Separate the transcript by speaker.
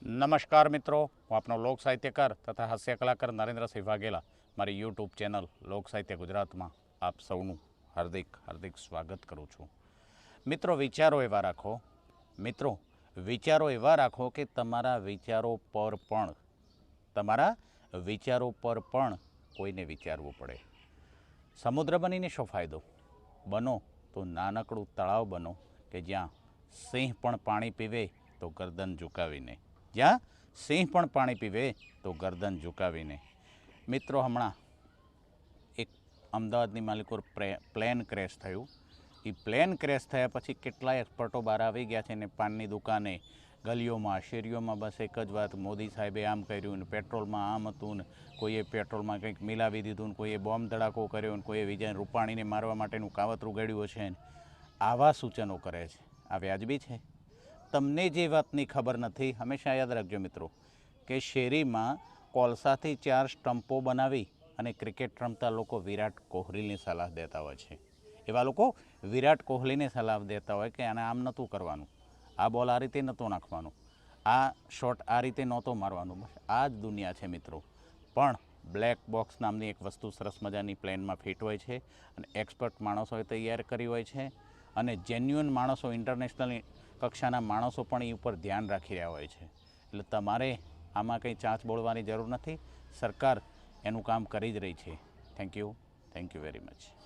Speaker 1: નમસ્કાર મિત્રો, હું આપનો લોક સાહિત્યકાર તથા હાસ્ય કલાકાર નરેન્દ્રસિંહ વાઘેલા મારી યુટ્યુબ ચેનલ લોક સાહિત્ય ગુજરાતમાં આપ સૌનું હાર્દિક સ્વાગત કરું છું. મિત્રો, વિચારો એવા રાખો કે તમારા વિચારો પર પણ કોઈને વિચારવું પડે. સમુદ્ર બનીને શો ફાયદો? બનો તો નાનકડું તળાવ બનો કે જ્યાં સિંહ પણ પાણી પીવે તો ગરદન ઝુકાવીને. મિત્રો, હમણાં એક અમદાવાદની માલિકોર પ્લેન ક્રેશ થયું. એ પ્લેન ક્રેશ થયા પછી કેટલાય એક્સપર્ટો બહાર આવી ગયા છે ને પાનની દુકાને ગલીઓમાં શેરીઓમાં બસ એક જ વાત, મોદી સાહેબે આમ કર્યું ને પેટ્રોલમાં આમ હતું ને કોઈએ પેટ્રોલમાં કંઈક મિલાવી દીધું ને કોઈએ બોમ્બ ધડાકો કર્યો ને કોઈએ વિજય રૂપાણીને મારવા માટેનું કાવતરું ઘડ્યું છે ને આવા સૂચનો કરે છે. આ વ્યાજબી છે? તમને જે વાતની ખબર નથી, હંમેશા યાદ રાખજો મિત્રો, કે શેરીમાં કોલસાથી 4 સ્ટમ્પો બનાવી અને ક્રિકેટ રમતા લોકો વિરાટ કોહલીની સલાહ દેતા હોય છે. એવા લોકો વિરાટ કોહલીને સલાહ દેતા હોય કે આને આમ નહોતું કરવાનું, આ બોલ આ રીતે નહોતો નાખવાનું, આ શોટ આ રીતે નહોતો મારવાનું. બસ આ જ દુનિયા છે મિત્રો. પણ બ્લેક બોક્સ નામની એક વસ્તુ સરસ મજાની પ્લેનમાં ફિટ હોય છે અને એક્સપર્ટ માણસોએ તૈયાર કરી હોય છે અને જેન્યુઅન માણસો, ઇન્ટરનેશનલ કક્ષાના માણસો પણ એ ઉપર ધ્યાન રાખી રહ્યા હોય છે. એટલે તમારે આમાં કંઈ ચાંચ બોળવાની જરૂર નથી. સરકાર એનું કામ કરી જ રહી છે. Thank you very much.